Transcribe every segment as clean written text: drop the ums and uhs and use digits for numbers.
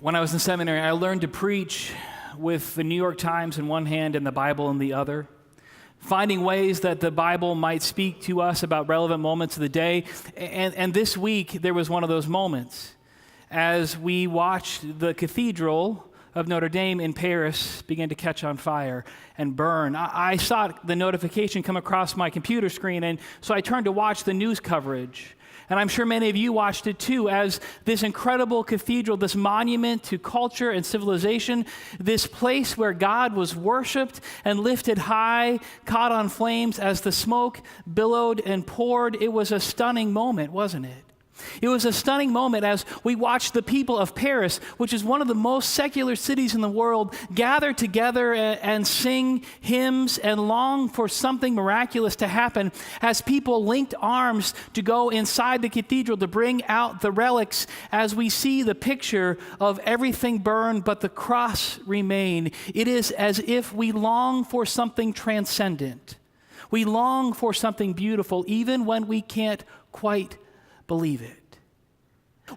When I was in seminary, I learned to preach with the New York Times in one hand and the Bible in the other, finding ways that the Bible might speak to us about relevant moments of the day. And this week, there was one of those moments as we watched the Cathedral of Notre in Paris begin to catch on fire and burn. I saw the notification come across my computer screen, and so I turned to watch the news coverage. And I'm sure many of you watched it too, as this incredible cathedral, this monument to culture and civilization, this place where God was worshiped and lifted high, caught on flames as the smoke billowed and poured. It was a stunning moment, wasn't it? It was a stunning moment as we watched the people of Paris, which is one of the most secular cities in the world, gather together and sing hymns and long for something miraculous to happen as people linked arms to go inside the cathedral to bring out the relics as we see the picture of everything burned but the cross remain. It is as if we long for something transcendent. We long for something beautiful even when we can't quite believe it.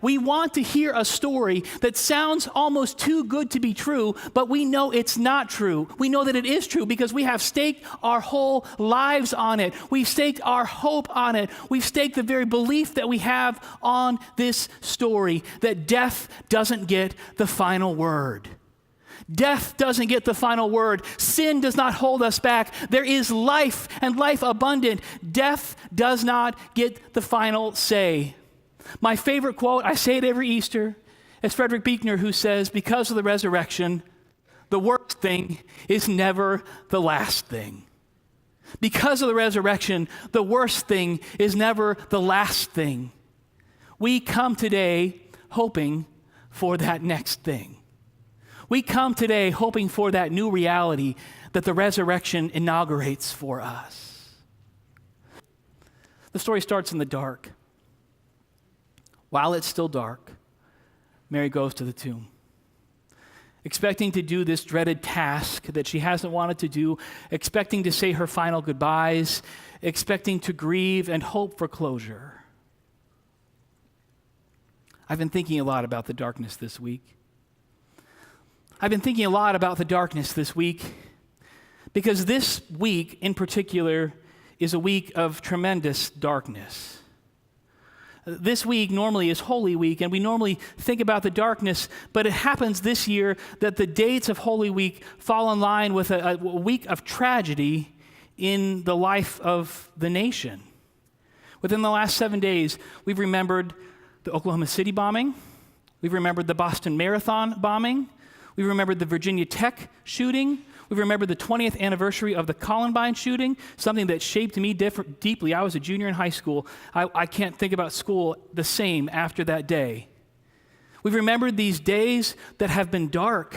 We want to hear a story that sounds almost too good to be true, but we know it's not true. We know that it is true because we have staked our whole lives on it. We've staked our hope on it. We've staked the very belief that we have on this story, that death doesn't get the final word. Death doesn't get the final word. Sin does not hold us back. There is life and life abundant. Death does not get the final say. My favorite quote, I say it every Easter, is Frederick Buechner, who says, because of the resurrection, the worst thing is never the last thing. Because of the resurrection, the worst thing is never the last thing. We come today hoping for that next thing. We come today hoping for that new reality that the resurrection inaugurates for us. The story starts in the dark. While it's still dark, Mary goes to the tomb, expecting to do this dreaded task that she hasn't wanted to do, expecting to say her final goodbyes, expecting to grieve and hope for closure. I've been thinking a lot about the darkness this week. I've been thinking a lot about the darkness this week because this week in particular is a week of tremendous darkness. This week normally is Holy Week, and we normally think about the darkness, but it happens this year that the dates of Holy Week fall in line with a week of tragedy in the life of the nation. Within the last 7 days, we've remembered the Oklahoma City bombing, we've remembered the Boston Marathon bombing, we remembered the Virginia Tech shooting. We remembered the 20th anniversary of the Columbine shooting, something that shaped me deeply. I was a junior in high school. I can't think about school the same after that day. We've remembered these days that have been dark.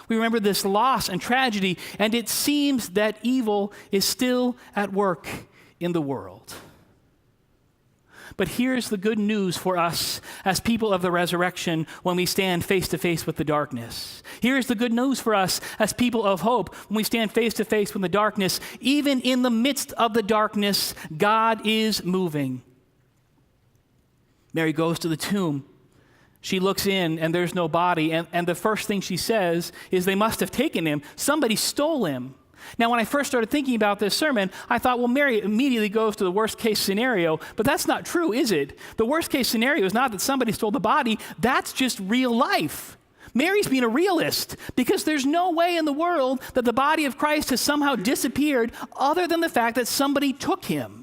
We remember this loss and tragedy, and it seems that evil is still at work in the world. But here's the good news for us as people of the resurrection when we stand face to face with the darkness. Here's the good news for us as people of hope when we stand face to face with the darkness. Even in the midst of the darkness, God is moving. Mary goes to the tomb. She looks in and there's no body. And the first thing she says is they must have taken him. Somebody stole him. Now, when I first started thinking about this sermon, I thought, well, Mary immediately goes to the worst case scenario, but that's not true, is it? The worst case scenario is not that somebody stole the body, that's just real life. Mary's being a realist because there's no way in the world that the body of Christ has somehow disappeared other than the fact that somebody took him.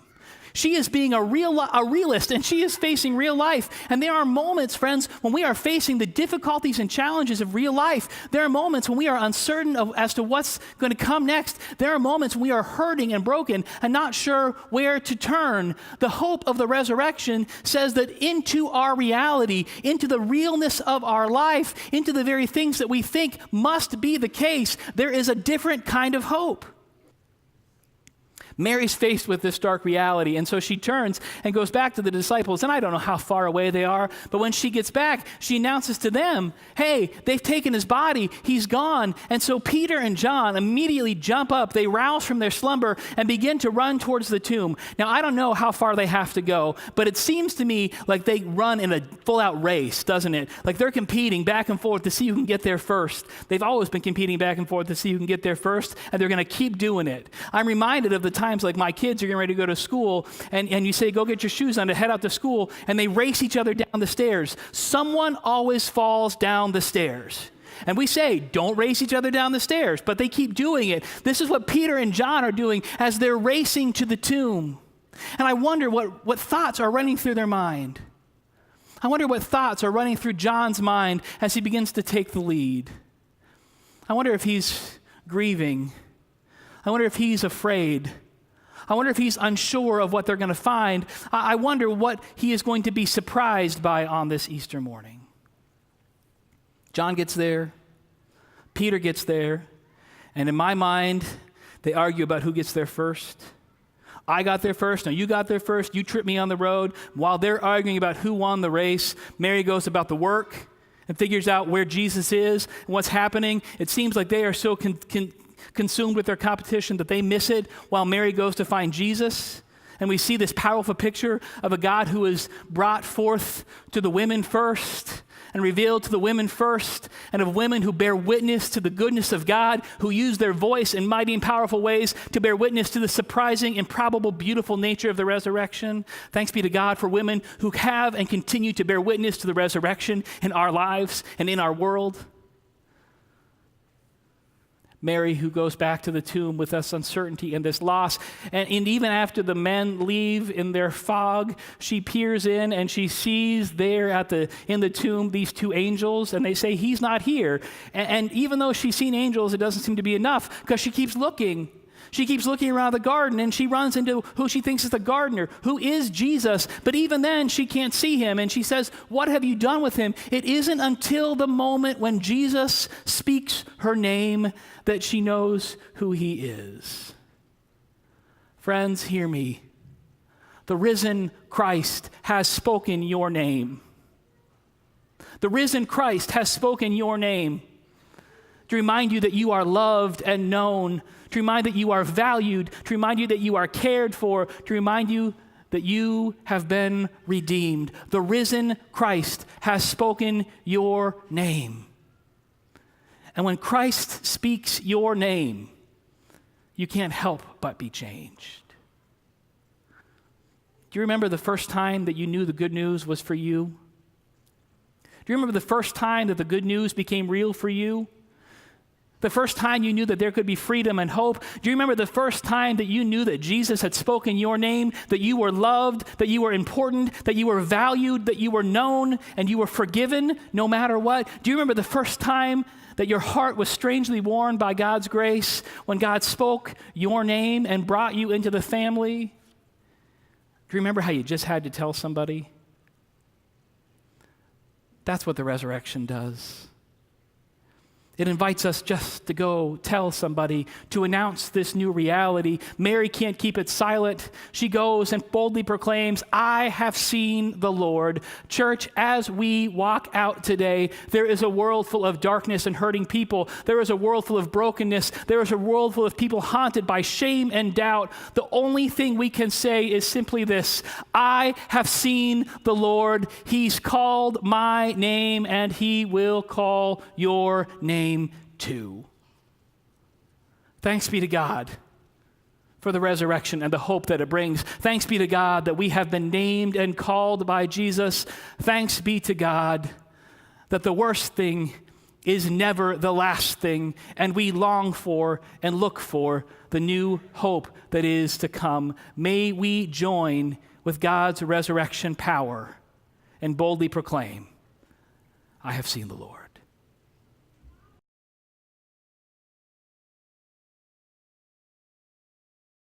She is being a realist, and she is facing real life. And there are moments, friends, when we are facing the difficulties and challenges of real life. There are moments when we are uncertain as to what's going to come next. There are moments when we are hurting and broken and not sure where to turn. The hope of the resurrection says that into our reality, into the realness of our life, into the very things that we think must be the case, there is a different kind of hope. Mary's faced with this dark reality, and so she turns and goes back to the disciples, and I don't know how far away they are, but when she gets back, she announces to them, hey, they've taken his body, he's gone. And so Peter and John immediately jump up, they rouse from their slumber and begin to run towards the tomb. Now, I don't know how far they have to go, but it seems to me like they run in a full-out race, doesn't it? Like they're competing back and forth to see who can get there first. They've always been competing back and forth to see who can get there first, and they're going to keep doing it. I'm reminded of the times like my kids are getting ready to go to school, and you say, go get your shoes on to head out to school, and they race each other down the stairs. Someone always falls down the stairs. And we say, don't race each other down the stairs, but they keep doing it. This is what Peter and John are doing as they're racing to the tomb. And I wonder what thoughts are running through their mind. I wonder what thoughts are running through John's mind as he begins to take the lead. I wonder if he's grieving. I wonder if he's afraid. I wonder if he's unsure of what they're going to find. I wonder what he is going to be surprised by on this Easter morning. John gets there. Peter gets there. And in my mind, they argue about who gets there first. I got there first. No, you got there first. You tripped me on the road. While they're arguing about who won the race, Mary goes about the work and figures out where Jesus is and what's happening. It seems like they are so consumed with their competition that they miss it while Mary goes to find Jesus. And we see this powerful picture of a God who is brought forth to the women first and revealed to the women first, and of women who bear witness to the goodness of God, who use their voice in mighty and powerful ways to bear witness to the surprising, improbable, beautiful nature of the resurrection. Thanks be to God for women who have and continue to bear witness to the resurrection in our lives and in our world. Mary, who goes back to the tomb with this uncertainty and this loss. And even after the men leave in their fog, she peers in and she sees there in the tomb these two angels, and they say, he's not here. And even though she's seen angels, it doesn't seem to be enough because she keeps looking. She keeps looking around the garden, and she runs into who she thinks is the gardener, who is Jesus. But even then, she can't see him, and she says, what have you done with him? It isn't until the moment when Jesus speaks her name that she knows who he is. Friends, hear me. The risen Christ has spoken your name. The risen Christ has spoken your name to remind you that you are loved and known, to remind that you are valued, to remind you that you are cared for, to remind you that you have been redeemed. The risen Christ has spoken your name. And when Christ speaks your name, you can't help but be changed. Do you remember the first time that you knew the good news was for you? Do you remember the first time that the good news became real for you? The first time you knew that there could be freedom and hope? Do you remember the first time that you knew that Jesus had spoken your name, that you were loved, that you were important, that you were valued, that you were known, and you were forgiven no matter what? Do you remember the first time that your heart was strangely warmed by God's grace when God spoke your name and brought you into the family? Do you remember how you just had to tell somebody? That's what the resurrection does. It invites us just to go tell somebody, to announce this new reality. Mary can't keep it silent. She goes and boldly proclaims, I have seen the Lord. Church, as we walk out today, there is a world full of darkness and hurting people. There is a world full of brokenness. There is a world full of people haunted by shame and doubt. The only thing we can say is simply this: I have seen the Lord. He's called my name, and he will call your name too. Thanks be to God for the resurrection and the hope that it brings. Thanks be to God that we have been named and called by Jesus. Thanks be to God that the worst thing is never the last thing, and we long for and look for the new hope that is to come. May we join with God's resurrection power and boldly proclaim, I have seen the Lord.